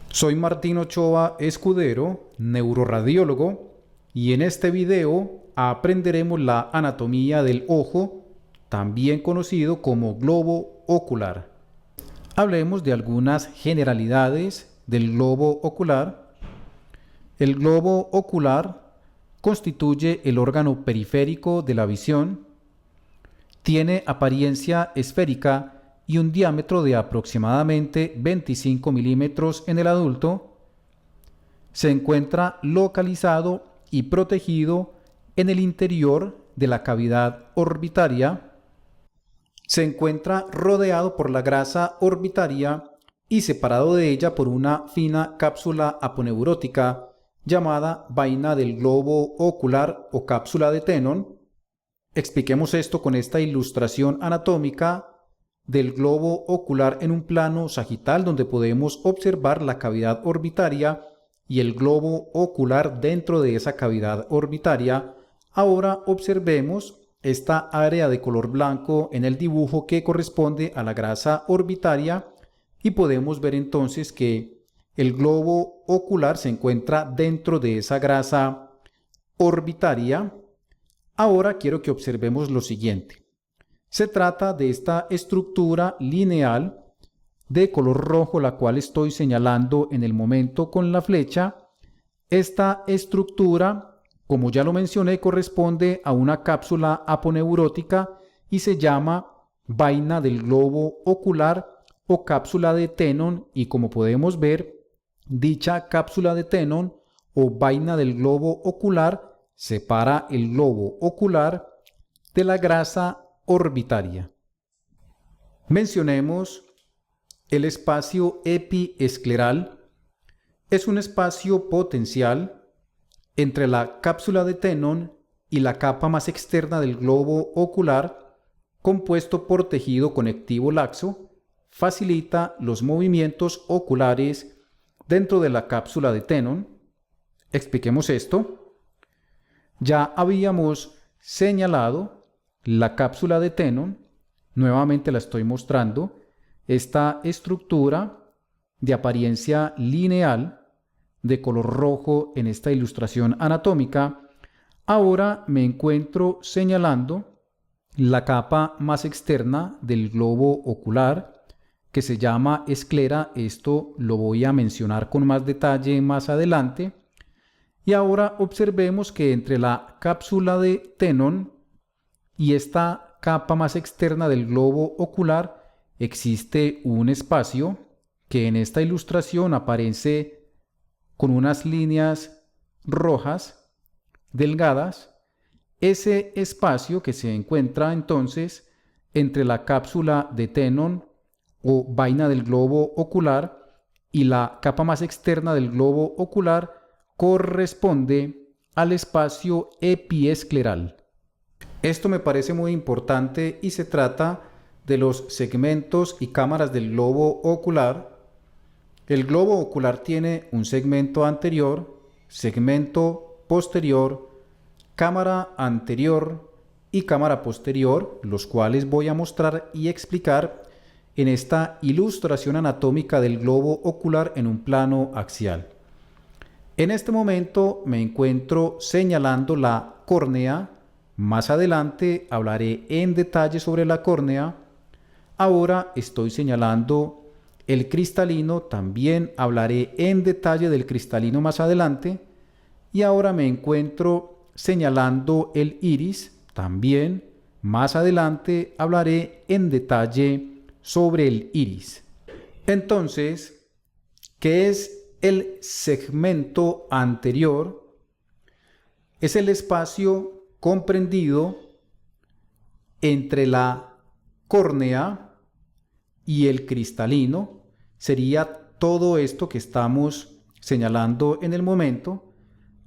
Soy Martín Ochoa Escudero, neuroradiólogo, y en este video aprenderemos la anatomía del ojo, también conocido como globo ocular. Hablemos de algunas generalidades del globo ocular. El globo ocular constituye el órgano periférico de la visión. Tiene apariencia esférica y un diámetro de aproximadamente 25 milímetros en el adulto. Se encuentra localizado y protegido en el interior de la cavidad orbitaria. Se encuentra rodeado por la grasa orbitaria y separado de ella por una fina cápsula aponeurótica llamada vaina del globo ocular o cápsula de Tenon. Expliquemos esto con esta ilustración anatómica del globo ocular en un plano sagital donde podemos observar la cavidad orbitaria y el globo ocular dentro de esa cavidad orbitaria. Ahora observemos esta área de color blanco en el dibujo que corresponde a la grasa orbitaria y podemos ver entonces que el globo ocular se encuentra dentro de esa grasa orbitaria. Ahora quiero que observemos lo siguiente. Se trata de esta estructura lineal de color rojo, la cual estoy señalando en el momento con la flecha. Esta estructura, como ya lo mencioné, corresponde a una cápsula aponeurótica y se llama vaina del globo ocular o cápsula de Tenon, y como podemos ver, dicha cápsula de Tenon o vaina del globo ocular separa el globo ocular de la grasa orbitaria. Mencionemos el espacio epiescleral. Es un espacio potencial entre la cápsula de Tenon y la capa más externa del globo ocular, compuesto por tejido conectivo laxo. Facilita los movimientos oculares dentro de la cápsula de Tenon. Expliquemos esto. Ya habíamos señalado la cápsula de Tenon. Nuevamente la estoy mostrando. Esta estructura de apariencia lineal de color rojo en esta ilustración anatómica. Ahora me encuentro señalando la capa más externa del globo ocular, que se llama esclera. Esto lo voy a mencionar con más detalle más adelante. Y ahora observemos que entre la cápsula de Tenon y esta capa más externa del globo ocular existe un espacio que en esta ilustración aparece con unas líneas rojas delgadas. Ese espacio que se encuentra entonces entre la cápsula de Tenon o vaina del globo ocular y la capa más externa del globo ocular corresponde al espacio epiescleral. Esto me parece muy importante y se trata de los segmentos y cámaras del globo ocular. El globo ocular tiene un segmento anterior, segmento posterior, cámara anterior y cámara posterior, los cuales voy a mostrar y explicar en esta ilustración anatómica del globo ocular en un plano axial. En este momento me encuentro señalando la córnea. Más adelante hablaré en detalle sobre la córnea. Ahora estoy señalando el cristalino, también hablaré en detalle del cristalino más adelante. Y ahora me encuentro señalando el iris, también más adelante hablaré en detalle sobre el iris. Entonces, ¿qué es el segmento anterior? Es el espacio comprendido entre la córnea y el cristalino. Sería todo esto que estamos señalando en el momento.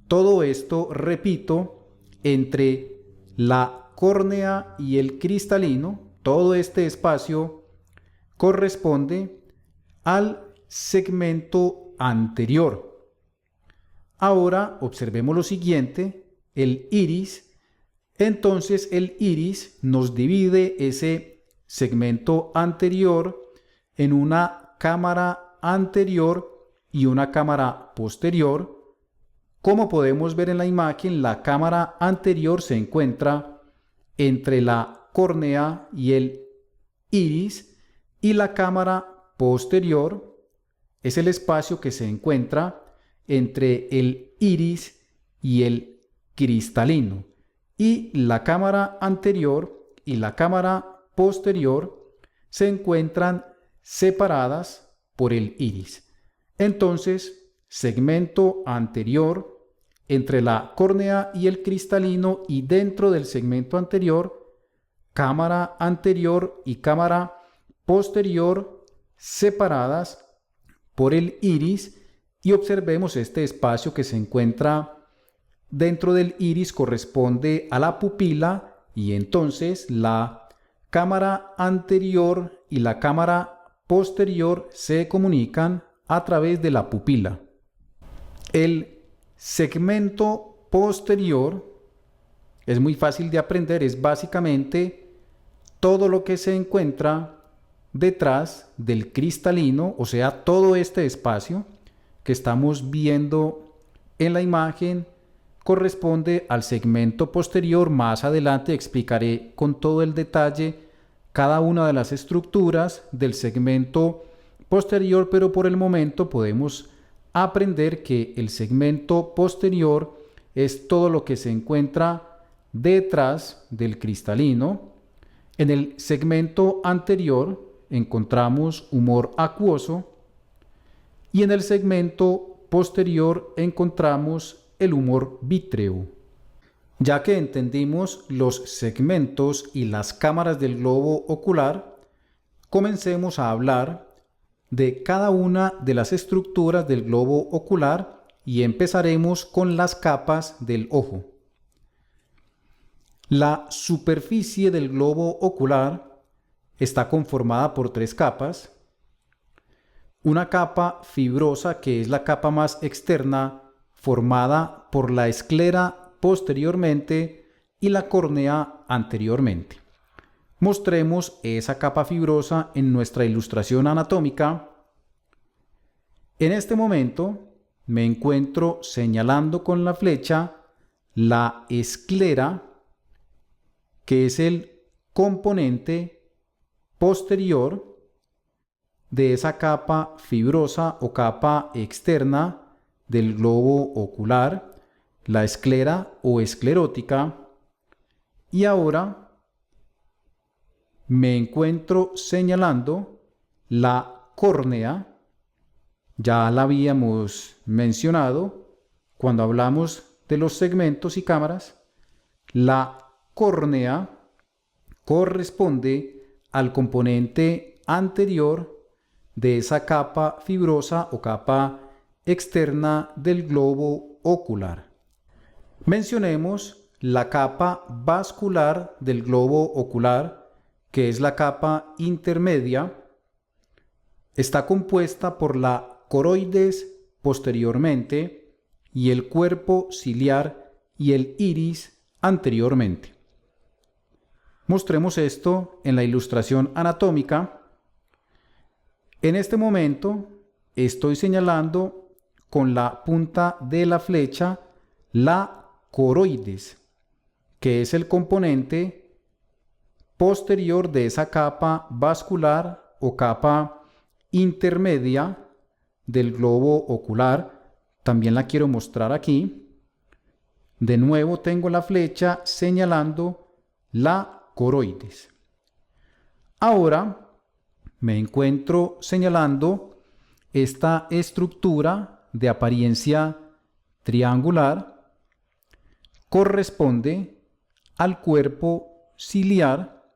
Todo esto, repito, entre la córnea y el cristalino, todo este espacio corresponde al segmento anterior. Ahora observemos lo siguiente, el iris. Entonces el iris nos divide ese segmento anterior en una cámara anterior y una cámara posterior. Como podemos ver en la imagen, la cámara anterior se encuentra entre la córnea y el iris, y la cámara posterior es el espacio que se encuentra entre el iris y el cristalino. Y la cámara anterior y la cámara posterior se encuentran separadas por el iris. Entonces, segmento anterior entre la córnea y el cristalino, y dentro del segmento anterior, cámara anterior y cámara posterior separadas por el iris. Y observemos este espacio que se encuentra dentro del iris corresponde a la pupila, y entonces la cámara anterior y la cámara posterior se comunican a través de la pupila. El segmento posterior es muy fácil de aprender, es básicamente todo lo que se encuentra detrás del cristalino, o sea, todo este espacio que estamos viendo en la imagen corresponde al segmento posterior. Más adelante explicaré con todo el detalle cada una de las estructuras del segmento posterior, pero por el momento podemos aprender que el segmento posterior es todo lo que se encuentra detrás del cristalino. En el segmento anterior encontramos humor acuoso, y en el segmento posterior encontramos el humor vítreo. Ya que entendimos los segmentos y las cámaras del globo ocular, comencemos a hablar de cada una de las estructuras del globo ocular, y empezaremos con las capas del ojo. La superficie del globo ocular está conformada por 3 capas. Una capa fibrosa, que es la capa más externa, formada por la esclera posteriormente y la córnea anteriormente. Mostremos esa capa fibrosa en nuestra ilustración anatómica. En este momento me encuentro señalando con la flecha la esclera, que es el componente posterior de esa capa fibrosa o capa externa del globo ocular, la esclera o esclerótica. Y ahora me encuentro señalando la córnea. Ya la habíamos mencionado cuando hablamos de los segmentos y cámaras. La córnea corresponde al componente anterior de esa capa fibrosa o capa externa del globo ocular. Mencionemos la capa vascular del globo ocular, que es la capa intermedia. Está compuesta por la coroides posteriormente y el cuerpo ciliar y el iris anteriormente. Mostremos esto en la ilustración anatómica. En este momento estoy señalando con la punta de la flecha la coroides, que es el componente posterior de esa capa vascular o capa intermedia del globo ocular. También la quiero mostrar aquí. De nuevo tengo la flecha señalando la coroides. Ahora me encuentro señalando esta estructura de apariencia triangular. Corresponde al cuerpo ciliar,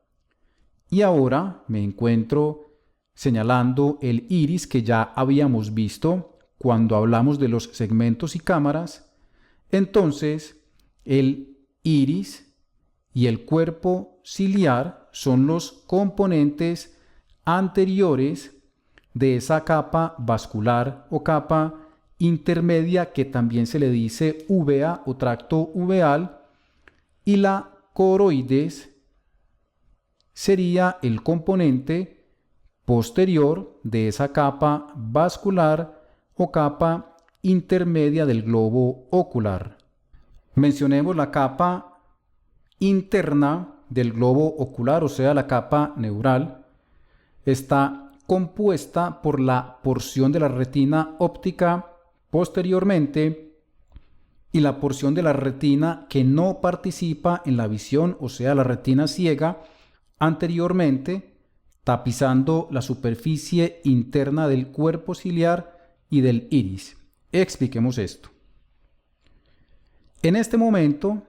y ahora me encuentro señalando el iris, que ya habíamos visto cuando hablamos de los segmentos y cámaras. Entonces, el iris y el cuerpo ciliar son los componentes anteriores de esa capa vascular o capa intermedia, que también se le dice uvea o tracto uveal, y la coroides sería el componente posterior de esa capa vascular o capa intermedia del globo ocular. Mencionemos la capa interna del globo ocular, o sea, la capa neural. Está compuesta por la porción de la retina óptica posteriormente y la porción de la retina que no participa en la visión, o sea, la retina ciega, anteriormente, tapizando la superficie interna del cuerpo ciliar y del iris. Expliquemos esto. En este momento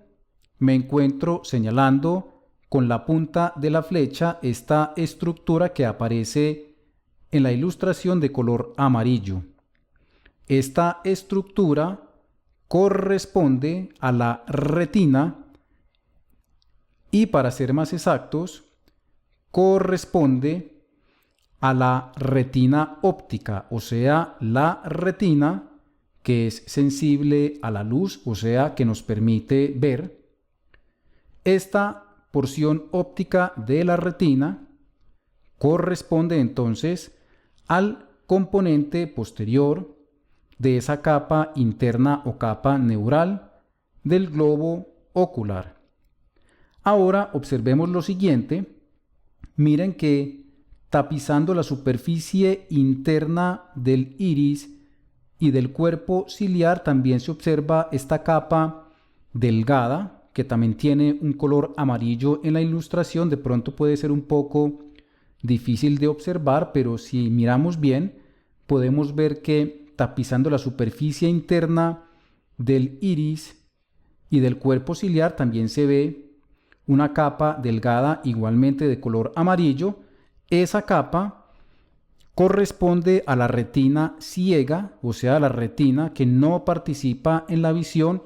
me encuentro señalando con la punta de la flecha esta estructura que aparece en la ilustración de color amarillo. Esta estructura corresponde a la retina y, para ser más exactos, corresponde a la retina óptica, o sea, la retina que es sensible a la luz, o sea, que nos permite ver. Esta porción óptica de la retina corresponde entonces al componente posterior de esa capa interna o capa neural del globo ocular. Ahora observemos lo siguiente. Miren que tapizando la superficie interna del iris y del cuerpo ciliar también se observa esta capa delgada que también tiene un color amarillo en la ilustración. De pronto puede ser un poco difícil de observar, pero si miramos bien podemos ver que tapizando la superficie interna del iris y del cuerpo ciliar también se ve una capa delgada igualmente de color amarillo. Esa capa corresponde a la retina ciega, o sea, la retina que no participa en la visión,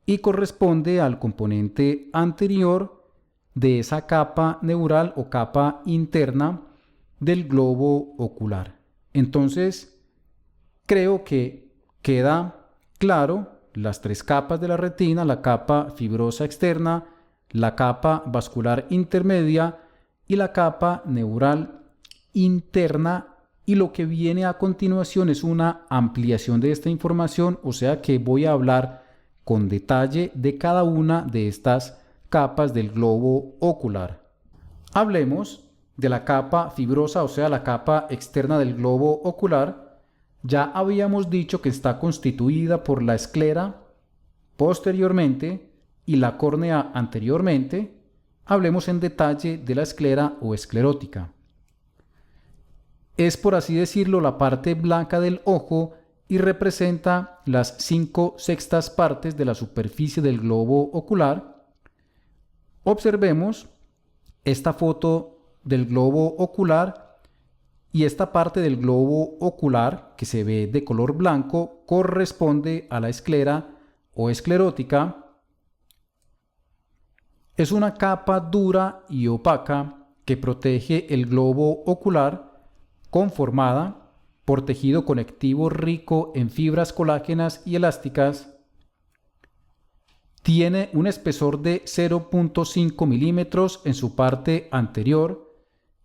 y corresponde al componente anterior de esa capa neural o capa interna del globo ocular. Entonces, creo que queda claro las tres capas de la retina: la capa fibrosa externa, la capa vascular intermedia y la capa neural interna. Y lo que viene a continuación es una ampliación de esta información, o sea que voy a hablar con detalle de cada una de estas capas del globo ocular. Hablemos de la capa fibrosa, o sea, la capa externa del globo ocular. Ya habíamos dicho que está constituida por la esclera posteriormente y la córnea anteriormente. Hablemos en detalle de la esclera o esclerótica. Es, por así decirlo, la parte blanca del ojo y representa las 5/6 partes de la superficie del globo ocular. Observemos esta foto del globo ocular, y esta parte del globo ocular que se ve de color blanco corresponde a la esclera o esclerótica. Es una capa dura y opaca que protege el globo ocular, conformada por tejido conectivo rico en fibras colágenas y elásticas. Tiene un espesor de 0.5 milímetros en su parte anterior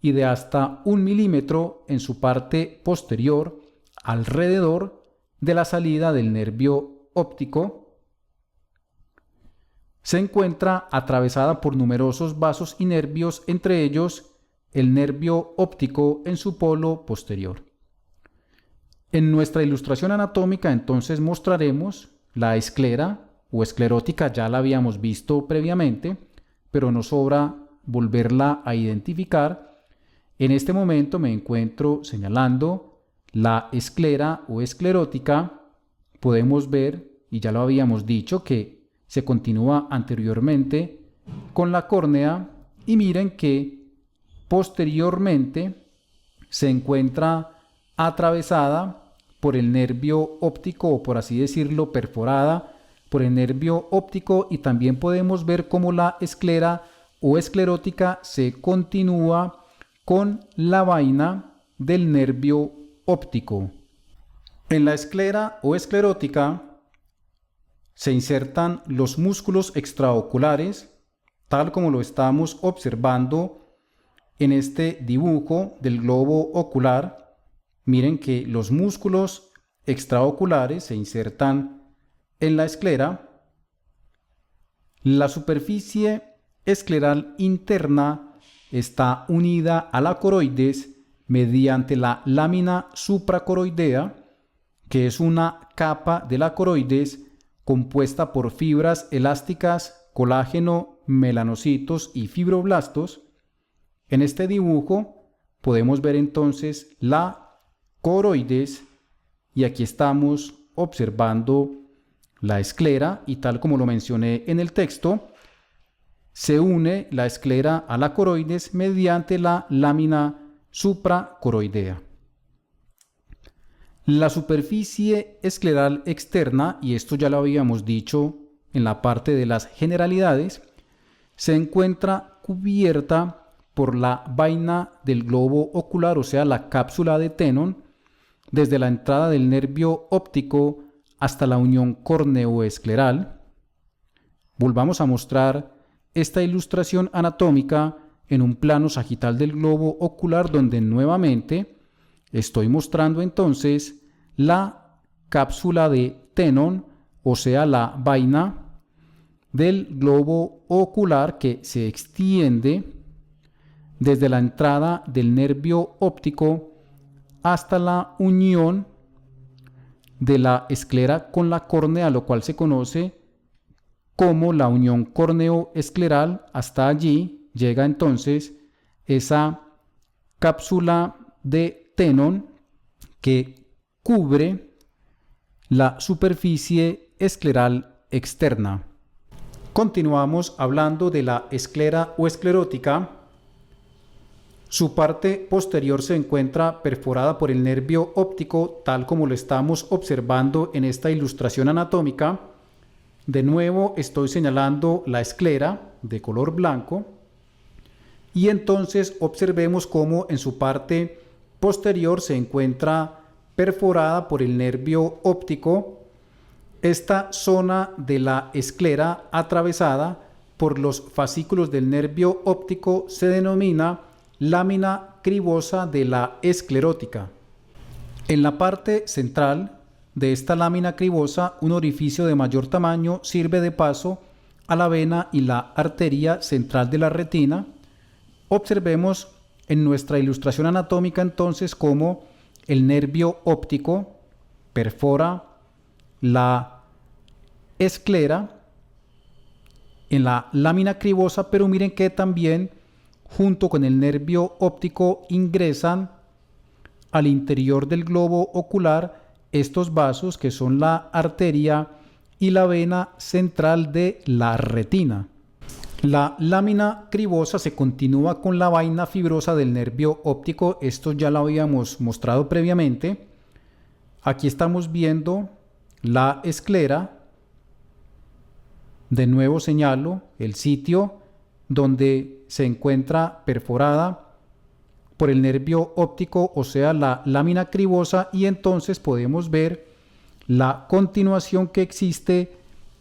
y de hasta 1 milímetro en su parte posterior, alrededor de la salida del nervio óptico. Se encuentra atravesada por numerosos vasos y nervios, entre ellos el nervio óptico en su polo posterior. En nuestra ilustración anatómica entonces mostraremos la esclera o esclerótica. Ya la habíamos visto previamente, pero nos sobra volverla a identificar. En este momento me encuentro señalando la esclera o esclerótica. Podemos ver, y ya lo habíamos dicho, que se continúa anteriormente con la córnea, y miren que posteriormente se encuentra atravesada por el nervio óptico, o por así decirlo, perforada por el nervio óptico, y también podemos ver cómo la esclera o esclerótica se continúa con la vaina del nervio óptico. En la esclera o esclerótica se insertan los músculos extraoculares, tal como lo estamos observando en este dibujo del globo ocular, miren que los músculos extraoculares se insertan en la esclera. La superficie escleral interna está unida a la coroides mediante la lámina supracoroidea, que es una capa de la coroides compuesta por fibras elásticas, colágeno, melanocitos y fibroblastos. En este dibujo podemos ver entonces la coroides y aquí estamos observando la esclera y tal como lo mencioné en el texto, se une la esclera a la coroides mediante la lámina supracoroidea. La superficie escleral externa, y esto ya lo habíamos dicho en la parte de las generalidades, se encuentra cubierta por la vaina del globo ocular, o sea, la cápsula de Tenon, desde la entrada del nervio óptico hasta la unión córneo-escleral. Volvamos a mostrar esta ilustración anatómica en un plano sagital del globo ocular, donde nuevamente estoy mostrando entonces la cápsula de Tenon, o sea, la vaina del globo ocular que se extiende desde la entrada del nervio óptico hasta la unión de la esclera con la córnea, lo cual se conoce como la unión córneo-escleral. Hasta allí llega entonces esa cápsula de Tenon que cubre la superficie escleral externa. Continuamos hablando de la esclera o esclerótica. Su parte posterior se encuentra perforada por el nervio óptico, tal como lo estamos observando en esta ilustración anatómica. De nuevo estoy señalando la esclera de color blanco y entonces observemos cómo en su parte posterior se encuentra perforada por el nervio óptico. Esta zona de la esclera atravesada por los fascículos del nervio óptico se denomina lámina cribosa de la esclerótica. En la parte central de esta lámina cribosa, un orificio de mayor tamaño sirve de paso a la vena y la arteria central de la retina. Observemos en nuestra ilustración anatómica entonces cómo el nervio óptico perfora la esclera en la lámina cribosa, pero miren que también junto con el nervio óptico ingresan al interior del globo ocular estos vasos que son la arteria y la vena central de la retina. La lámina cribosa se continúa con la vaina fibrosa del nervio óptico. Esto ya lo habíamos mostrado previamente. Aquí estamos viendo la esclera. De nuevo señalo el sitio donde se encuentra perforada por el nervio óptico, o sea, la lámina cribosa, y entonces podemos ver la continuación que existe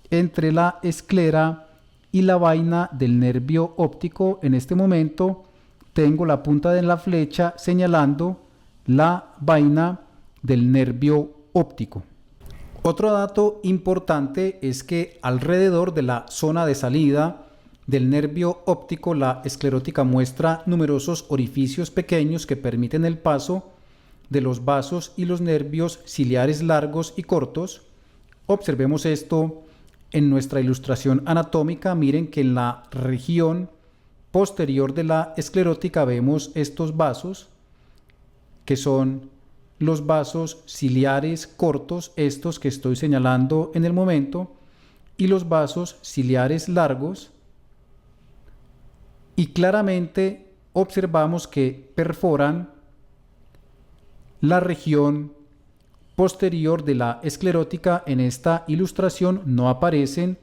entre la esclera y la vaina del nervio óptico. En este momento tengo la punta de la flecha señalando la vaina del nervio óptico. Otro dato importante es que alrededor de la zona de salida del nervio óptico, la esclerótica muestra numerosos orificios pequeños que permiten el paso de los vasos y los nervios ciliares largos y cortos. Observemos esto en nuestra ilustración anatómica. Miren que en la región posterior de la esclerótica vemos estos vasos que son los vasos ciliares cortos, estos que estoy señalando en el momento, y los vasos ciliares largos. Y claramente observamos que perforan la región posterior de la esclerótica. En esta ilustración no aparecen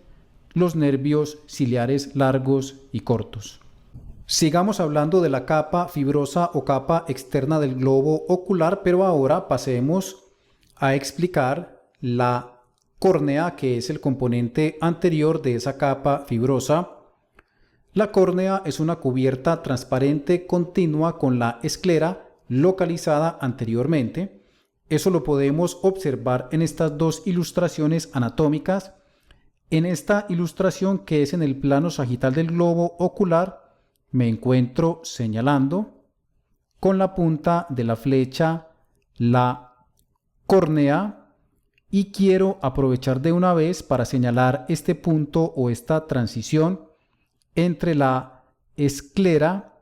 los nervios ciliares largos y cortos. Sigamos hablando de la capa fibrosa o capa externa del globo ocular, pero ahora pasemos a explicar la córnea, que es el componente anterior de esa capa fibrosa. La córnea es una cubierta transparente continua con la esclera localizada anteriormente. Eso lo podemos observar en estas dos ilustraciones anatómicas. En esta ilustración, que es en el plano sagital del globo ocular, me encuentro señalando con la punta de la flecha la córnea y quiero aprovechar de una vez para señalar este punto o esta transición entre la esclera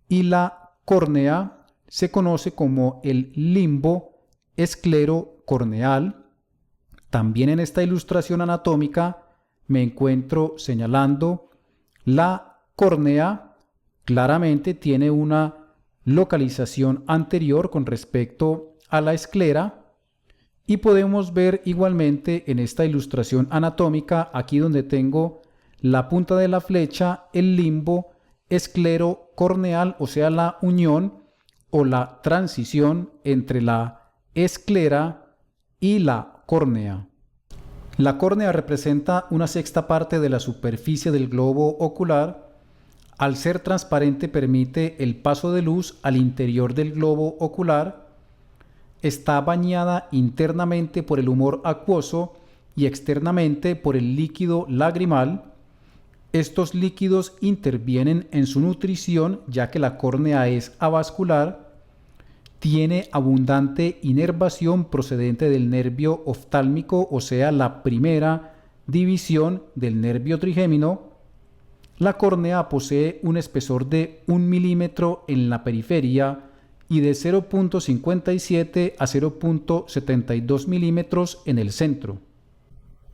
y la córnea. Se conoce como el limbo esclero-corneal. También en esta ilustración anatómica me encuentro señalando la córnea. Claramente tiene una localización anterior con respecto a la esclera, y podemos ver igualmente en esta ilustración anatómica, aquí donde tengo la punta de la flecha, el limbo esclero-corneal, o sea, la unión o la transición entre la esclera y la córnea. La córnea representa una sexta parte de la superficie del globo ocular. Al ser transparente permite el paso de luz al interior del globo ocular. Está bañada internamente por el humor acuoso y externamente por el líquido lagrimal. Estos líquidos intervienen en su nutrición, ya que la córnea es avascular. Tiene abundante inervación procedente del nervio oftálmico, o sea, la primera división del nervio trigémino. La córnea posee un espesor de 1 milímetro en la periferia y de 0.57 a 0.72 milímetros en el centro.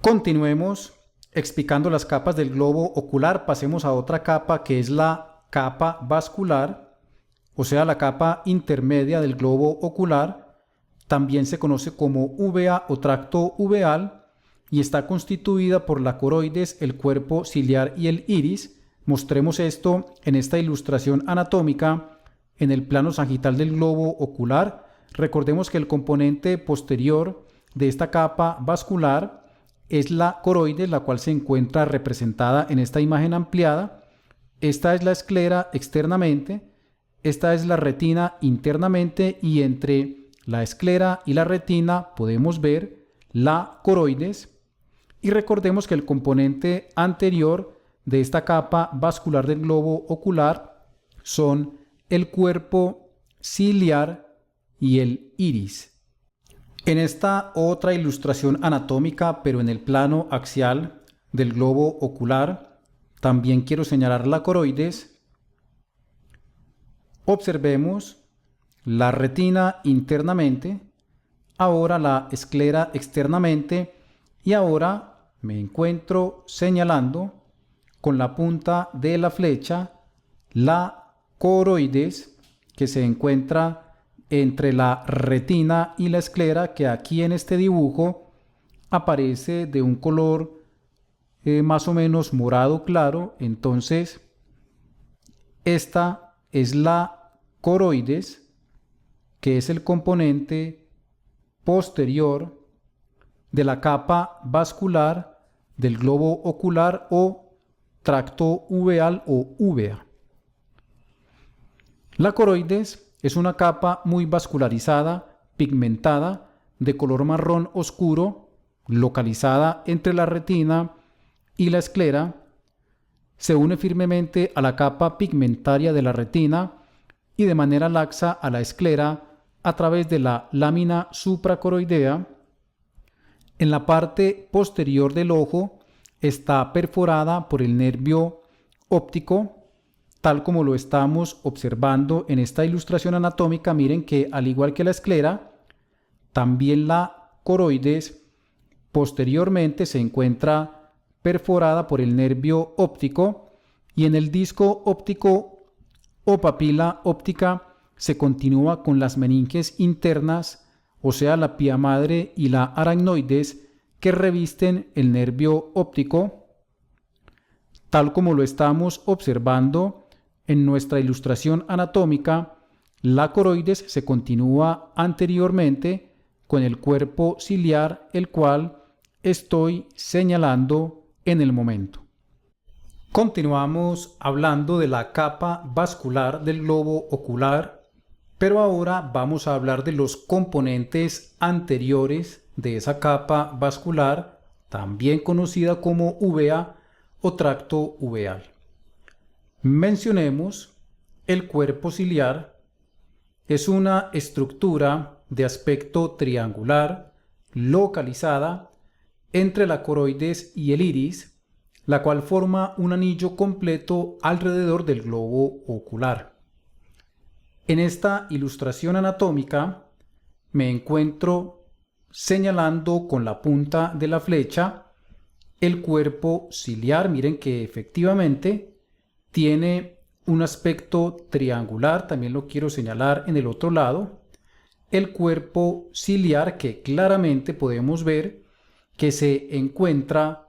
Continuemos explicando las capas del globo ocular. Pasemos a otra capa, que es la capa vascular, o sea, la capa intermedia del globo ocular. También se conoce como uvea o tracto uveal, y está constituida por la coroides, el cuerpo ciliar y el iris. Mostremos esto en esta ilustración anatómica en el plano sagital del globo ocular. Recordemos que el componente posterior de esta capa vascular es la coroides, la cual se encuentra representada en esta imagen ampliada. Esta es la esclera externamente, esta es la retina internamente, y entre la esclera y la retina podemos ver la coroides. Y recordemos que el componente anterior de esta capa vascular del globo ocular son el cuerpo ciliar y el iris. En esta otra ilustración anatómica, pero en el plano axial del globo ocular, también quiero señalar la coroides. Observemos la retina internamente, ahora la esclera externamente, y ahora me encuentro señalando con la punta de la flecha la coroides, que se encuentra entre la retina y la esclera, que aquí en este dibujo aparece de un color más o menos morado claro. Entonces, esta es la coroides, que es el componente posterior de la capa vascular del globo ocular o tracto uveal o uvea. La coroides es una capa muy vascularizada, pigmentada, de color marrón oscuro, localizada entre la retina y la esclera. Se une firmemente a la capa pigmentaria de la retina y de manera laxa a la esclera a través de la lámina supracoroidea. En la parte posterior del ojo está perforada por el nervio óptico, tal como lo estamos observando en esta ilustración anatómica. Miren que al igual que la esclera, también la coroides posteriormente se encuentra perforada por el nervio óptico, y en el disco óptico o papila óptica se continúa con las meninges internas, o sea, la pía madre y la aracnoides, que revisten el nervio óptico, tal como lo estamos observando en nuestra ilustración anatómica. La coroides se continúa anteriormente con el cuerpo ciliar, el cual estoy señalando en el momento. Continuamos hablando de la capa vascular del globo ocular, pero ahora vamos a hablar de los componentes anteriores de esa capa vascular, también conocida como uvea o tracto uveal. Mencionemos el cuerpo ciliar. Es una estructura de aspecto triangular localizada entre la coroides y el iris, la cual forma un anillo completo alrededor del globo ocular. En esta ilustración anatómica me encuentro señalando con la punta de la flecha el cuerpo ciliar. Miren que efectivamente tiene un aspecto triangular, también lo quiero señalar en el otro lado. El cuerpo ciliar que claramente podemos ver que se encuentra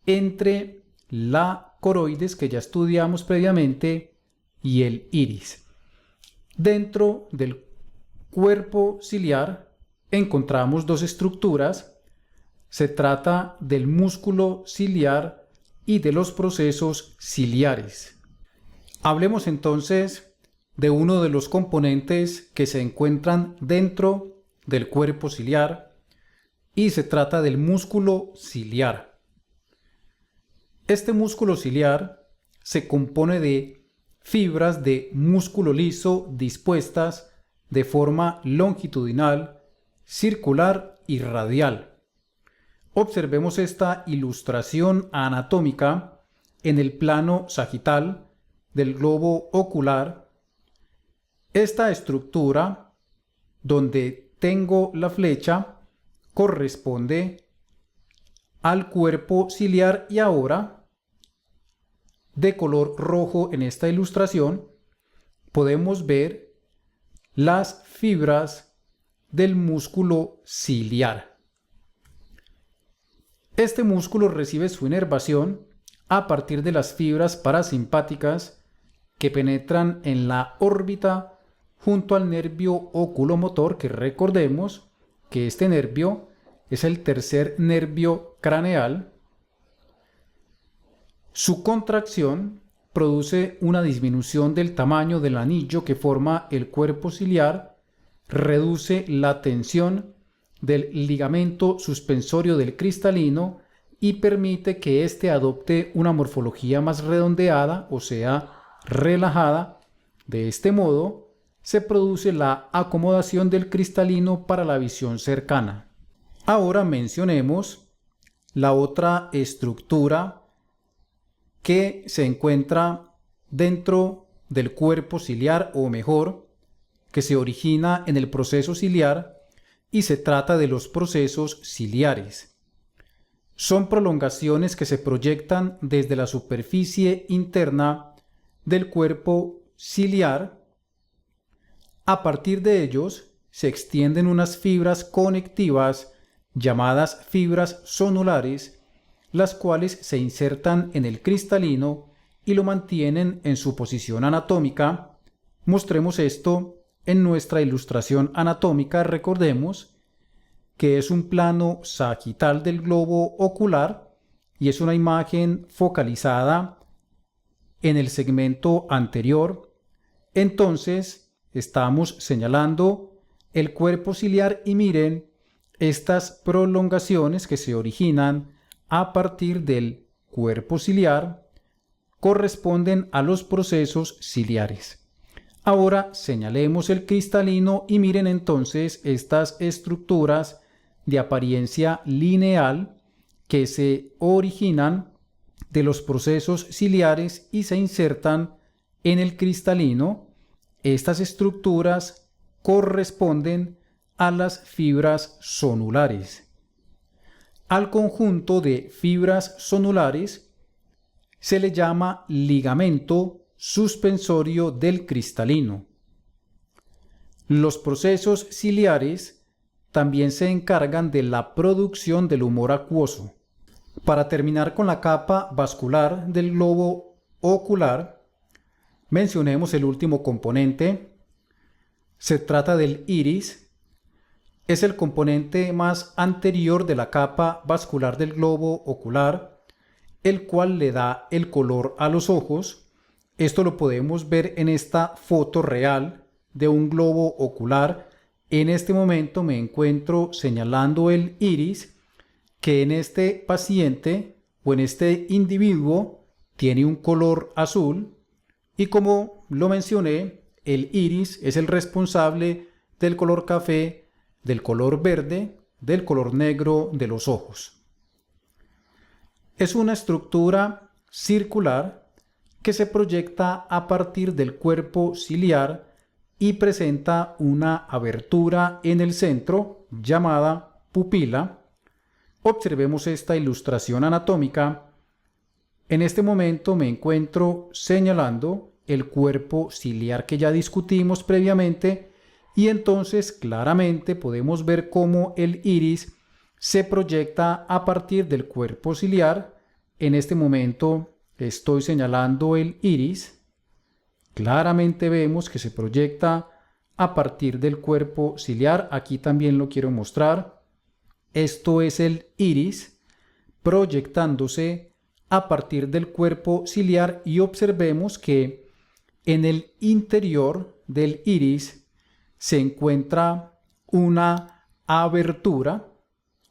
entre la coroides que ya estudiamos previamente y el iris. Dentro del cuerpo ciliar encontramos dos estructuras. Se trata del músculo ciliar y de los procesos ciliares. Hablemos entonces de uno de los componentes que se encuentran dentro del cuerpo ciliar y se trata del músculo ciliar. Este músculo ciliar se compone de fibras de músculo liso dispuestas de forma longitudinal, circular y radial. Observemos esta ilustración anatómica en el plano sagital del globo ocular. Esta estructura, donde tengo la flecha, corresponde al cuerpo ciliar y ahora, de color rojo en esta ilustración, podemos ver las fibras del músculo ciliar. Este músculo recibe su inervación a partir de las fibras parasimpáticas que penetran en la órbita junto al nervio oculomotor, que recordemos que este nervio es el tercer nervio craneal. Su contracción produce una disminución del tamaño del anillo que forma el cuerpo ciliar, reduce la tensión del ligamento suspensorio del cristalino y permite que éste adopte una morfología más redondeada, o sea, relajada. De este modo, se produce la acomodación del cristalino para la visión cercana. Ahora mencionemos la otra estructura que se encuentra dentro del cuerpo ciliar, o mejor, que se origina en el proceso ciliar, y se trata de los procesos ciliares. Son prolongaciones que se proyectan desde la superficie interna del cuerpo ciliar. A partir de ellos se extienden unas fibras conectivas llamadas fibras sonulares, las cuales se insertan en el cristalino y lo mantienen en su posición anatómica. Mostremos esto en nuestra ilustración anatómica. Recordemos que es un plano sagital del globo ocular y es una imagen focalizada en el segmento anterior. Entonces estamos señalando el cuerpo ciliar y miren estas prolongaciones que se originan a partir del cuerpo ciliar corresponden a los procesos ciliares. Ahora señalemos el cristalino y miren entonces estas estructuras de apariencia lineal que se originan de los procesos ciliares y se insertan en el cristalino. Estas estructuras corresponden a las fibras sonulares. Al conjunto de fibras sonulares se le llama ligamento suspensorio del cristalino. Los procesos ciliares también se encargan de la producción del humor acuoso. Para terminar con la capa vascular del globo ocular, mencionemos el último componente. Se trata del iris. Es el componente más anterior de la capa vascular del globo ocular el cual le da el color a los ojos. Esto lo podemos ver en esta foto real de un globo ocular. En este momento me encuentro señalando el iris, que en este paciente o en este individuo tiene un color azul, y como lo mencioné, el iris es el responsable del color café, del color verde, del color negro de los ojos. Es una estructura circular que se proyecta a partir del cuerpo ciliar y presenta una abertura en el centro llamada pupila. Observemos esta ilustración anatómica. En este momento me encuentro señalando el cuerpo ciliar que ya discutimos previamente, y entonces claramente podemos ver cómo el iris se proyecta a partir del cuerpo ciliar. En este momento estoy señalando el iris. Claramente vemos que se proyecta a partir del cuerpo ciliar. Aquí también lo quiero mostrar. Esto es el iris proyectándose a partir del cuerpo ciliar, y observemos que en el interior del iris se encuentra una abertura,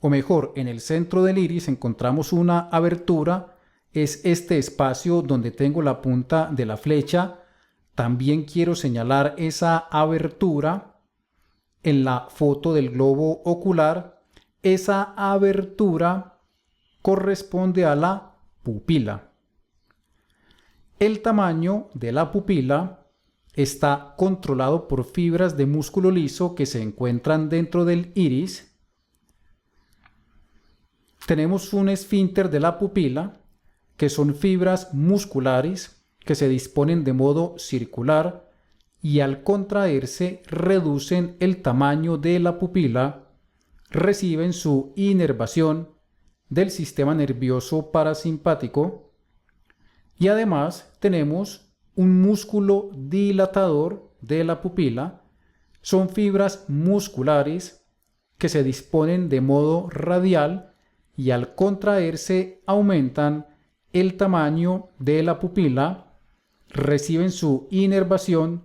o mejor, en el centro del iris encontramos una abertura. Es este espacio donde tengo la punta de la flecha. También quiero señalar esa abertura en la foto del globo ocular. Esa abertura corresponde a la pupila. El tamaño de la pupila está controlado por fibras de músculo liso que se encuentran dentro del iris. Tenemos un esfínter de la pupila, que son fibras musculares que se disponen de modo circular y al contraerse reducen el tamaño de la pupila, reciben su inervación del sistema nervioso parasimpático, y además tenemos un músculo dilatador de la pupila. Son fibras musculares que se disponen de modo radial y al contraerse aumentan el tamaño de la pupila, reciben su inervación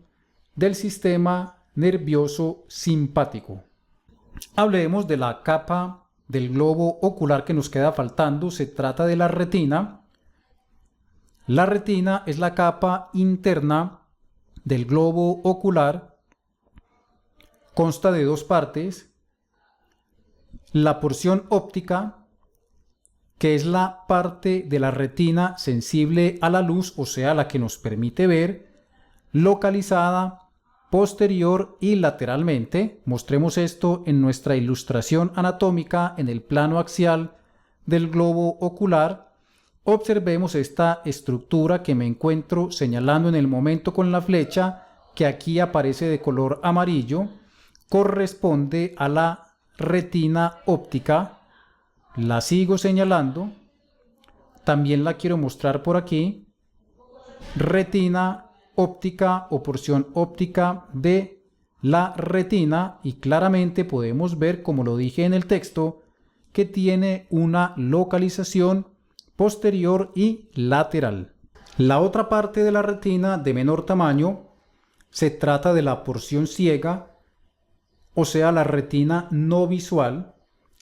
del sistema nervioso simpático. Hablemos de la capa del globo ocular que nos queda faltando. Se trata de la retina. La retina es la capa interna del globo ocular. Consta de dos partes. La porción óptica, que es la parte de la retina sensible a la luz, o sea, la que nos permite ver, localizada posterior y lateralmente. Mostremos esto en nuestra ilustración anatómica en el plano axial del globo ocular. Observemos esta estructura que me encuentro señalando en el momento con la flecha, que aquí aparece de color amarillo. Corresponde a la retina óptica. La sigo señalando. También la quiero mostrar por aquí. Retina óptica o porción óptica de la retina, y claramente podemos ver, como lo dije en el texto, que tiene una localización posterior y lateral. La otra parte de la retina de menor tamaño se trata de la porción ciega, o sea, la retina no visual.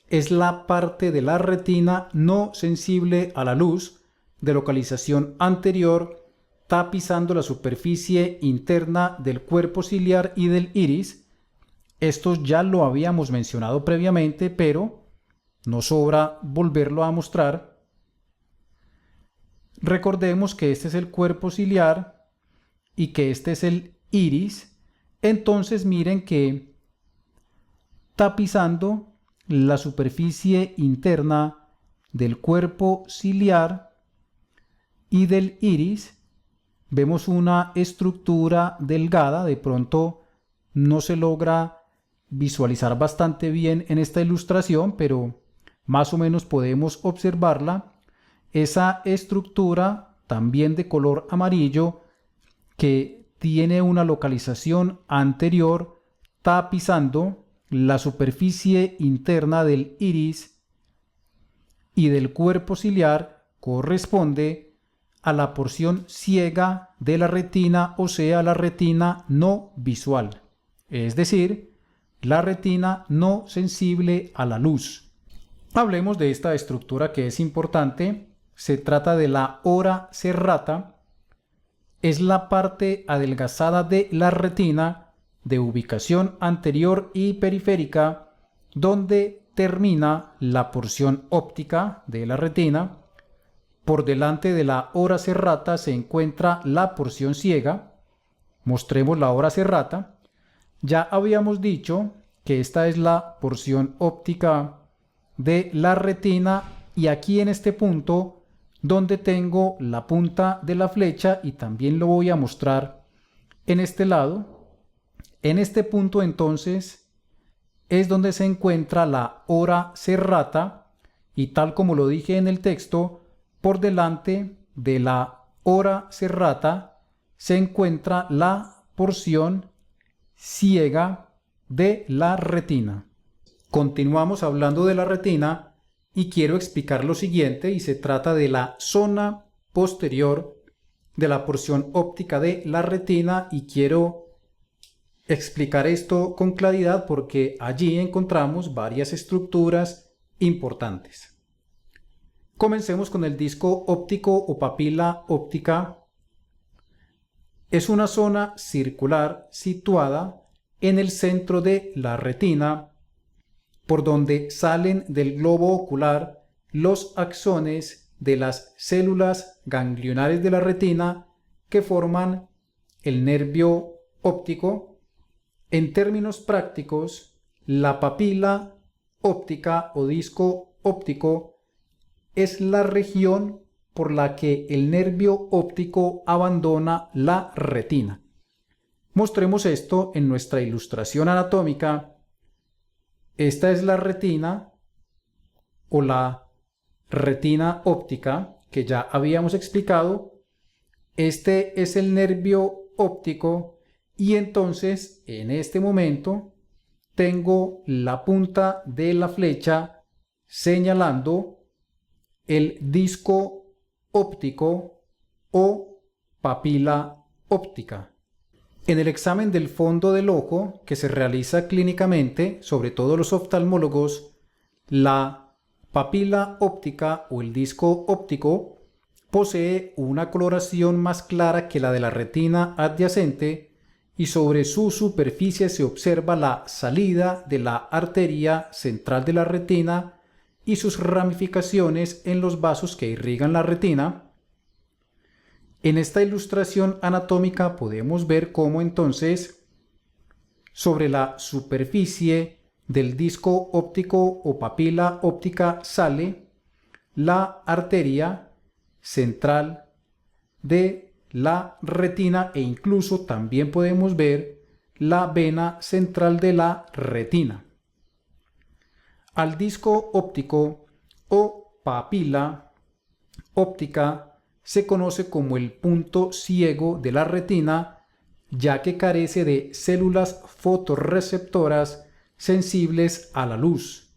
Es la parte de la retina no sensible a la luz, de localización anterior, tapizando la superficie interna del cuerpo ciliar y del iris. Esto ya lo habíamos mencionado previamente, pero no sobra volverlo a mostrar. Recordemos que este es el cuerpo ciliar y que este es el iris. Entonces miren que tapizando la superficie interna del cuerpo ciliar y del iris vemos una estructura delgada. De pronto no se logra visualizar bastante bien en esta ilustración, pero más o menos podemos observarla. Esa estructura también de color amarillo, que tiene una localización anterior tapizando la superficie interna del iris y del cuerpo ciliar, corresponde a la porción ciega de la retina, o sea, la retina no visual, es decir, la retina no sensible a la luz. Hablemos de esta estructura que es importante. Se trata de la ora serrata. Es la parte adelgazada de la retina de ubicación anterior y periférica, donde termina la porción óptica de la retina. Por delante de la ora serrata se encuentra la porción ciega. Mostremos la ora serrata. Ya habíamos dicho que esta es la porción óptica de la retina, y aquí en este punto donde tengo la punta de la flecha, y también lo voy a mostrar en este lado, en este punto entonces es donde se encuentra la ora serrata, y tal como lo dije en el texto, por delante de la ora serrata se encuentra la porción ciega de la retina. Continuamos hablando de la retina y quiero explicar lo siguiente, y se trata de la zona posterior de la porción óptica de la retina, y quiero explicar esto con claridad porque allí encontramos varias estructuras importantes. Comencemos con el disco óptico o papila óptica. Es una zona circular situada en el centro de la retina, por donde salen del globo ocular los axones de las células ganglionares de la retina que forman el nervio óptico. En términos prácticos, la papila óptica o disco óptico es la región por la que el nervio óptico abandona la retina. Mostremos esto en nuestra ilustración anatómica. Esta es la retina o la retina óptica que ya habíamos explicado. Este es el nervio óptico, y entonces en este momento tengo la punta de la flecha señalando el disco óptico o papila óptica. En el examen del fondo del ojo que se realiza clínicamente, sobre todo los oftalmólogos, la papila óptica o el disco óptico posee una coloración más clara que la de la retina adyacente, y sobre su superficie se observa la salida de la arteria central de la retina y sus ramificaciones en los vasos que irrigan la retina. En esta ilustración anatómica podemos ver cómo entonces sobre la superficie del disco óptico o papila óptica sale la arteria central de la retina, e incluso también podemos ver la vena central de la retina. Al disco óptico o papila óptica se conoce como el punto ciego de la retina, ya que carece de células fotorreceptoras sensibles a la luz.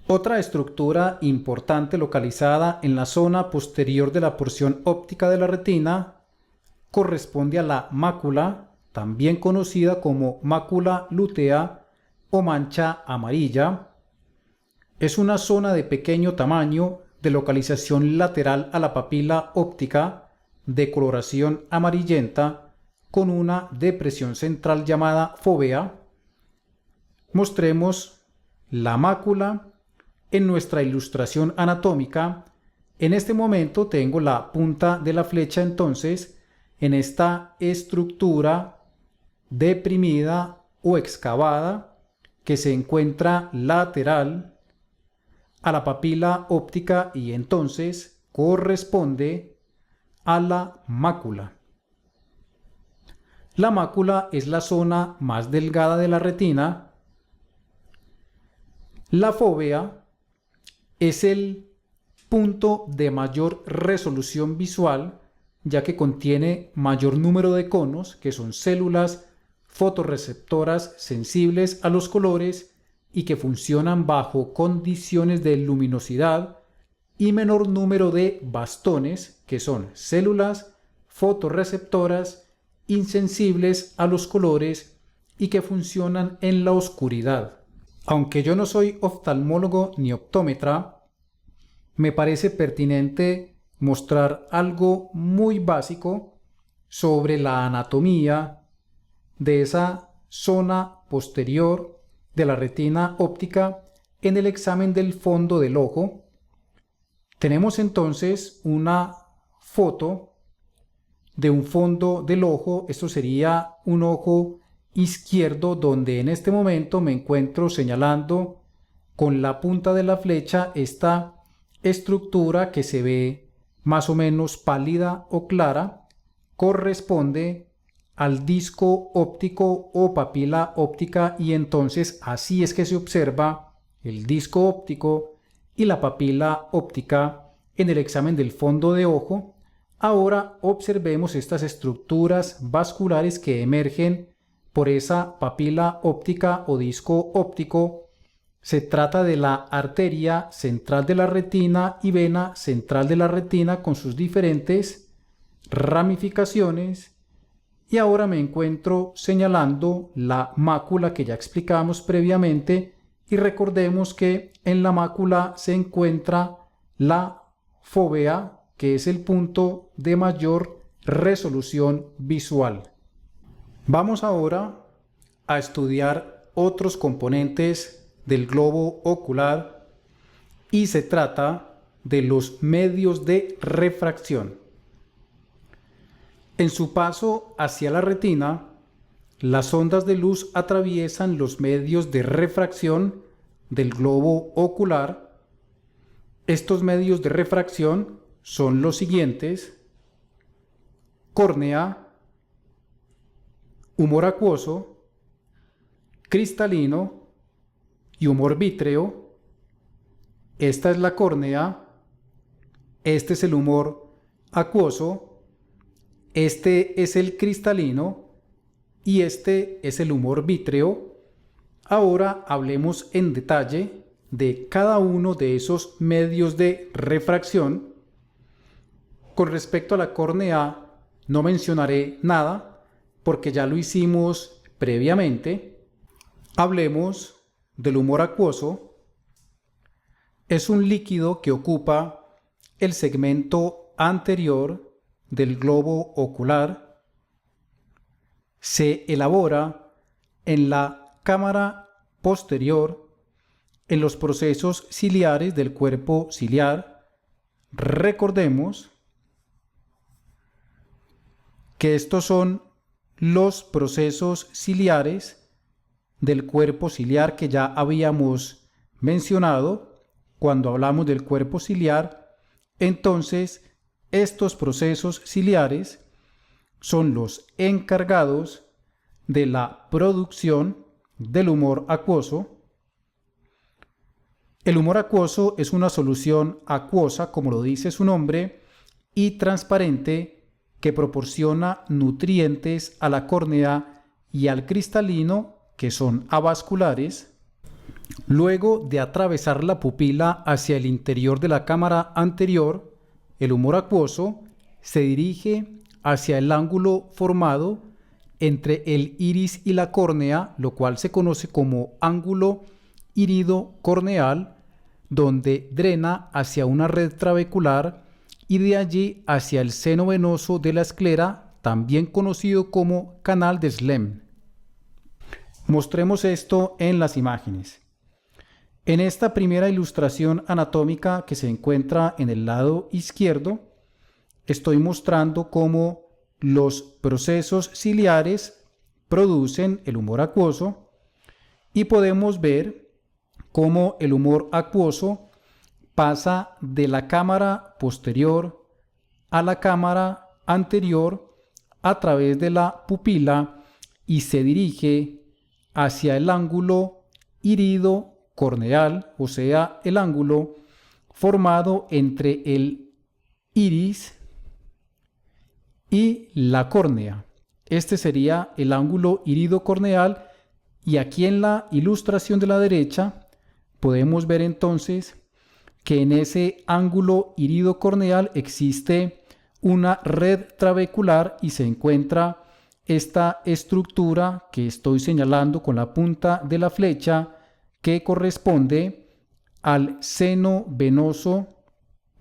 Otra estructura importante localizada en la zona posterior de la porción óptica de la retina corresponde a la mácula, también conocida como mácula lútea o mancha amarilla. Es una zona de pequeño tamaño, de localización lateral a la papila óptica, de coloración amarillenta, con una depresión central llamada fóvea. Mostremos la mácula en nuestra ilustración anatómica. En este momento tengo la punta de la flecha entonces en esta estructura deprimida o excavada que se encuentra lateral a la papila óptica, y entonces corresponde a la mácula. La mácula es la zona más delgada de la retina. La fóvea es el punto de mayor resolución visual, ya que contiene mayor número de conos, que son células fotorreceptoras sensibles a los colores y que funcionan bajo condiciones de luminosidad y menor número de bastones, que son células fotorreceptoras insensibles a los colores y que funcionan en la oscuridad. Aunque yo no soy oftalmólogo ni optómetra, me parece pertinente mostrar algo muy básico sobre la anatomía de esa zona posterior de la retina óptica en el examen del fondo del ojo. Tenemos entonces una foto de un fondo del ojo. Esto sería un ojo izquierdo, donde en este momento me encuentro señalando con la punta de la flecha esta estructura que se ve más o menos pálida o clara. Corresponde al disco óptico o papila óptica, y entonces así es que se observa el disco óptico y la papila óptica en el examen del fondo de ojo. Ahora observemos estas estructuras vasculares que emergen por esa papila óptica o disco óptico. Se trata de la arteria central de la retina y vena central de la retina con sus diferentes ramificaciones. Y ahora me encuentro señalando la mácula que ya explicamos previamente, y recordemos que en la mácula se encuentra la fóvea, que es el punto de mayor resolución visual. Vamos ahora a estudiar otros componentes del globo ocular, y se trata de los medios de refracción. En su paso hacia la retina, las ondas de luz atraviesan los medios de refracción del globo ocular. Estos medios de refracción son los siguientes: córnea, humor acuoso, cristalino y humor vítreo. Esta es la córnea, este es el humor acuoso, este es el cristalino y este es el humor vítreo. Ahora hablemos en detalle de cada uno de esos medios de refracción. Con respecto a la córnea no mencionaré nada porque ya lo hicimos previamente. Hablemos del humor acuoso. Es un líquido que ocupa el segmento anterior del globo ocular. Se elabora en la cámara posterior, en los procesos ciliares del cuerpo ciliar. Recordemos que estos son los procesos ciliares del cuerpo ciliar que ya habíamos mencionado cuando hablamos del cuerpo ciliar. Entonces, estos procesos ciliares son los encargados de la producción del humor acuoso. El humor acuoso es una solución acuosa, como lo dice su nombre, y transparente, que proporciona nutrientes a la córnea y al cristalino, que son avasculares. Luego de atravesar la pupila hacia el interior de la cámara anterior, el humor acuoso se dirige hacia el ángulo formado entre el iris y la córnea, lo cual se conoce como ángulo irido-corneal, donde drena hacia una red trabecular y de allí hacia el seno venoso de la esclera, también conocido como canal de Schlemm. Mostremos esto en las imágenes. En esta primera ilustración anatómica que se encuentra en el lado izquierdo, estoy mostrando cómo los procesos ciliares producen el humor acuoso, y podemos ver cómo el humor acuoso pasa de la cámara posterior a la cámara anterior a través de la pupila y se dirige hacia el ángulo irido-corneal, o sea, el ángulo formado entre el iris y la córnea. Este sería el ángulo irido-corneal, y aquí en la ilustración de la derecha podemos ver entonces que en ese ángulo iridocorneal existe una red trabecular y se encuentra esta estructura que estoy señalando con la punta de la flecha, que corresponde al seno venoso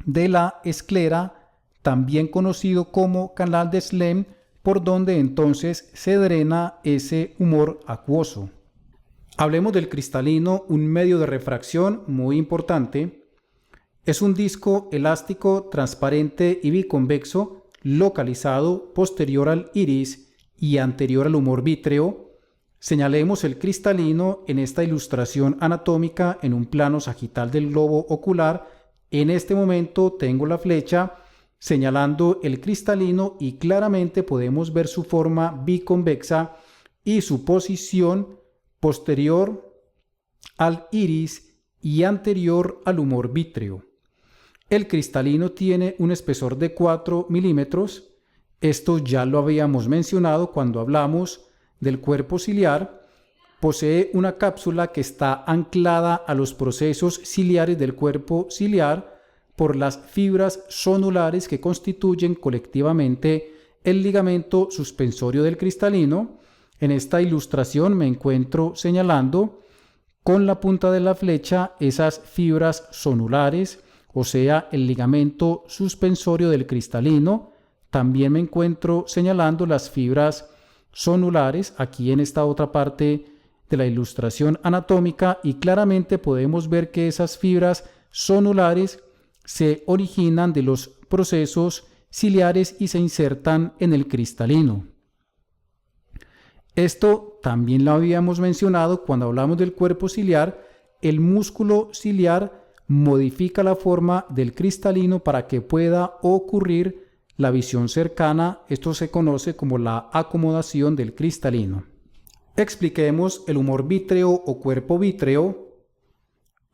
de la esclera, también conocido como canal de Schlemm, por donde entonces se drena ese humor acuoso. Hablemos del cristalino, un medio de refracción muy importante. Es un disco elástico transparente y biconvexo localizado posterior al iris y anterior al humor vítreo. Señalemos el cristalino en esta ilustración anatómica en un plano sagital del globo ocular. En este momento tengo la flecha señalando el cristalino y claramente podemos ver su forma biconvexa y su posición posterior al iris y anterior al humor vítreo. El cristalino tiene un espesor de 4 milímetros. Esto ya lo habíamos mencionado cuando hablamos del cuerpo ciliar. Posee una cápsula que está anclada a los procesos ciliares del cuerpo ciliar por las fibras sonulares que constituyen colectivamente el ligamento suspensorio del cristalino. En esta ilustración me encuentro señalando con la punta de la flecha esas fibras sonulares, o sea, el ligamento suspensorio del cristalino. También me encuentro señalando las fibras sonulares aquí en esta otra parte de la ilustración anatómica, y claramente podemos ver que esas fibras sonulares se originan de los procesos ciliares y se insertan en el cristalino. Esto también lo habíamos mencionado cuando hablamos del cuerpo ciliar. El músculo ciliar modifica la forma del cristalino para que pueda ocurrir la visión cercana. Esto se conoce como la acomodación del cristalino. Expliquemos el humor vítreo o cuerpo vítreo.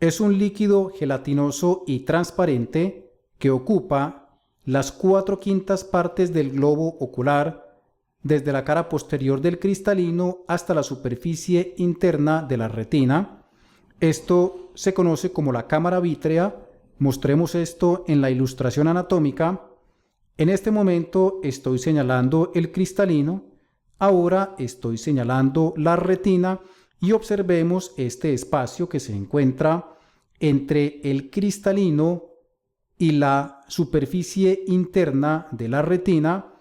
Es un líquido gelatinoso y transparente que ocupa las 4/5 partes del globo ocular, desde la cara posterior del cristalino hasta la superficie interna de la retina. Esto se conoce como la cámara vítrea. Mostremos esto en la ilustración anatómica. En este momento estoy señalando el cristalino, ahora estoy señalando la retina, y observemos este espacio que se encuentra entre el cristalino y la superficie interna de la retina.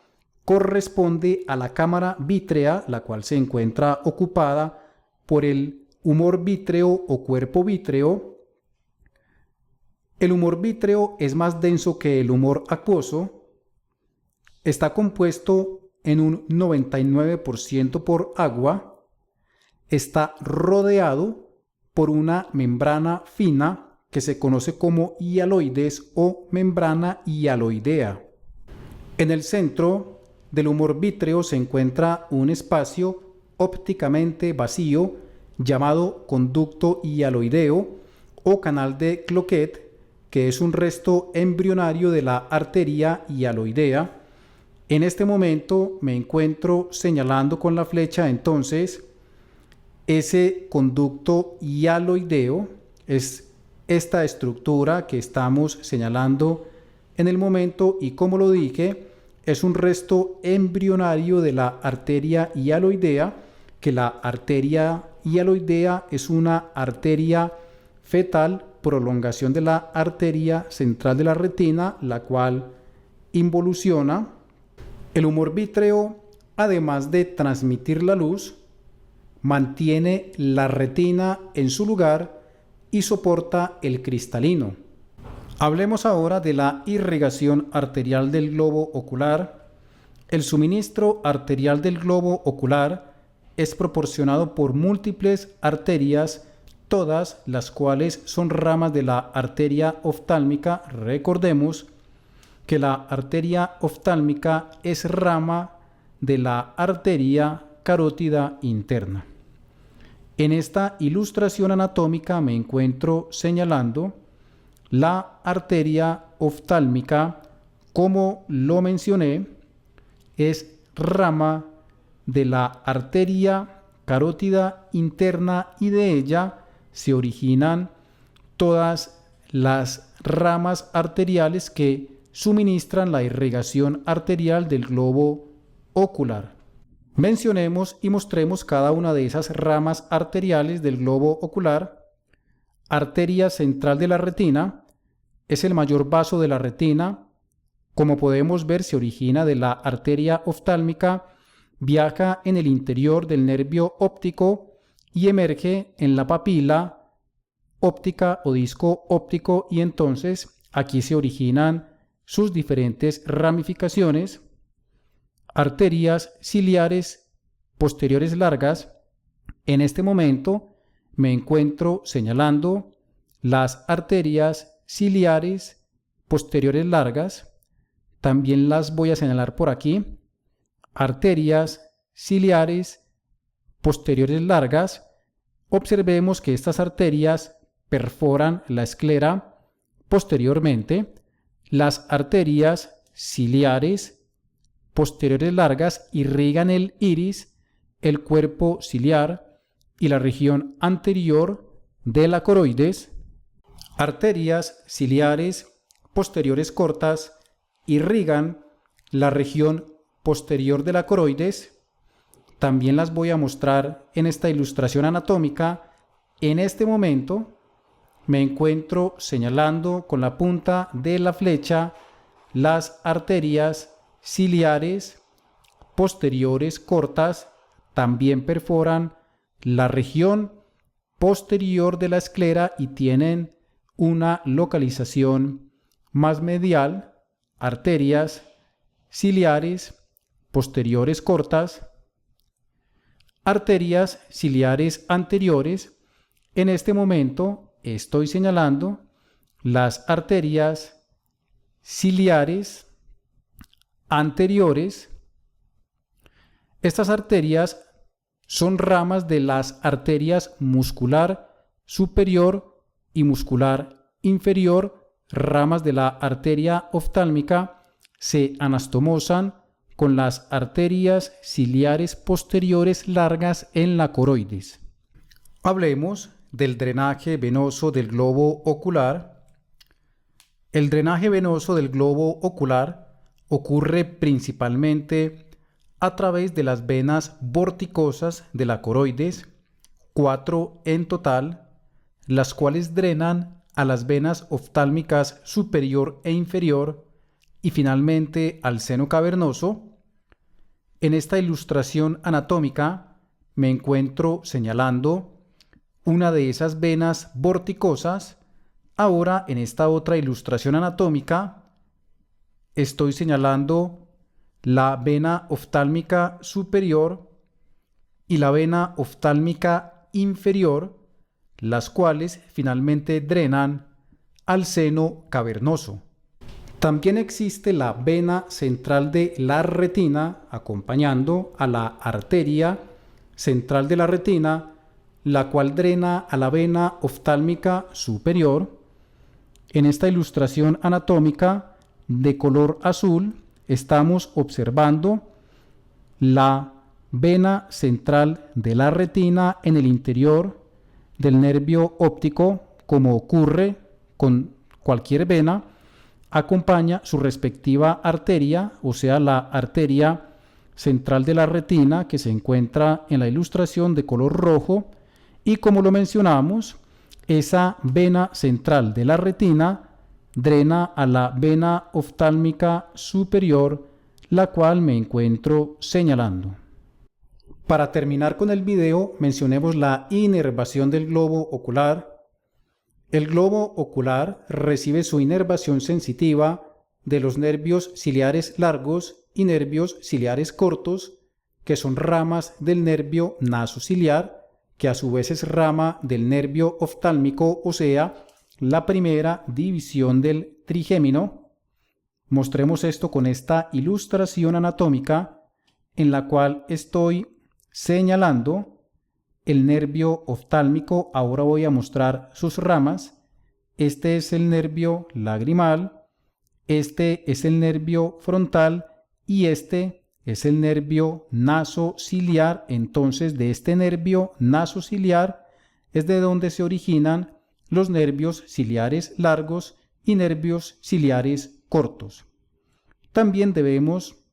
Corresponde a la cámara vítrea, la cual se encuentra ocupada por el humor vítreo o cuerpo vítreo. El humor vítreo es más denso que el humor acuoso. Está compuesto en un 99% por agua. Está rodeado por una membrana fina que se conoce como hialoides o membrana hialoidea. En el centro del humor vítreo se encuentra un espacio ópticamente vacío llamado conducto hialoideo o canal de Cloquet, que es un resto embrionario de la arteria hialoidea. En este momento me encuentro señalando con la flecha entonces ese conducto hialoideo. Es esta estructura que estamos señalando en el momento, y como lo dije, es un resto embrionario de la arteria hialoidea, que la arteria hialoidea es una arteria fetal, prolongación de la arteria central de la retina, la cual involuciona. El humor vítreo, además de transmitir la luz, mantiene la retina en su lugar y soporta el cristalino. Hablemos ahora de la irrigación arterial del globo ocular. El suministro arterial del globo ocular es proporcionado por múltiples arterias, todas las cuales son ramas de la arteria oftálmica. Recordemos que la arteria oftálmica es rama de la arteria carótida interna. En esta ilustración anatómica me encuentro señalando la arteria oftálmica. Como lo mencioné, es rama de la arteria carótida interna y de ella se originan todas las ramas arteriales que suministran la irrigación arterial del globo ocular. Mencionemos y mostremos cada una de esas ramas arteriales del globo ocular. Arteria central de la retina es el mayor vaso de la retina. Como podemos ver, se origina de la arteria oftálmica, viaja en el interior del nervio óptico y emerge en la papila óptica o disco óptico, y entonces aquí se originan sus diferentes ramificaciones. Arterias ciliares posteriores largas. En este momento me encuentro señalando las arterias ciliares posteriores largas. También las voy a señalar por aquí. Arterias ciliares posteriores largas. Observemos que estas arterias perforan la esclera posteriormente. Las arterias ciliares posteriores largas irrigan el iris, el cuerpo ciliar y la región anterior de la coroides. Arterias ciliares posteriores cortas irrigan la región posterior de la coroides. También las voy a mostrar en esta ilustración anatómica. En este momento me encuentro señalando con la punta de la flecha las arterias ciliares posteriores cortas. También perforan la región posterior de la esclera y tienen una localización más medial. Arterias ciliares posteriores cortas. Arterias ciliares anteriores. En este momento estoy señalando las arterias ciliares anteriores. Estas arterias son ramas de las arterias muscular superior y muscular inferior. Ramas de la arteria oftálmica se anastomosan con las arterias ciliares posteriores largas en la coroides. Hablemos del drenaje venoso del globo ocular. El drenaje venoso del globo ocular ocurre principalmente a través de las venas vorticosas de la coroides, 4 en total, las cuales drenan a las venas oftálmicas superior e inferior y finalmente al seno cavernoso. En esta ilustración anatómica me encuentro señalando una de esas venas vorticosas. Ahora, en esta otra ilustración anatómica, estoy señalando la vena oftálmica superior y la vena oftálmica inferior, las cuales finalmente drenan al seno cavernoso. También existe la vena central de la retina acompañando a la arteria central de la retina, la cual drena a la vena oftálmica superior. En esta ilustración anatómica de color azul estamos observando la vena central de la retina en el interior del nervio óptico. Como ocurre con cualquier vena, acompaña su respectiva arteria, o sea, la arteria central de la retina, que se encuentra en la ilustración de color rojo, y como lo mencionamos, esa vena central de la retina drena a la vena oftálmica superior, la cual me encuentro señalando. Para terminar con el video, mencionemos la inervación del globo ocular. El globo ocular recibe su inervación sensitiva de los nervios ciliares largos y nervios ciliares cortos, que son ramas del nervio nasociliar, que a su vez es rama del nervio oftálmico, o sea, la primera división del trigémino. Mostremos esto con esta ilustración anatómica en la cual estoy señalando el nervio oftálmico. Ahora voy a mostrar sus ramas. Este es el nervio lagrimal, este es el nervio frontal y este es el nervio nasociliar. Entonces, de este nervio nasociliar es de donde se originan los nervios ciliares largos y nervios ciliares cortos. También debemos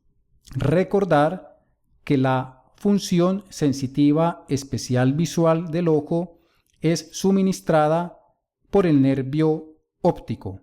recordar que la función sensitiva especial visual del ojo es suministrada por el nervio óptico.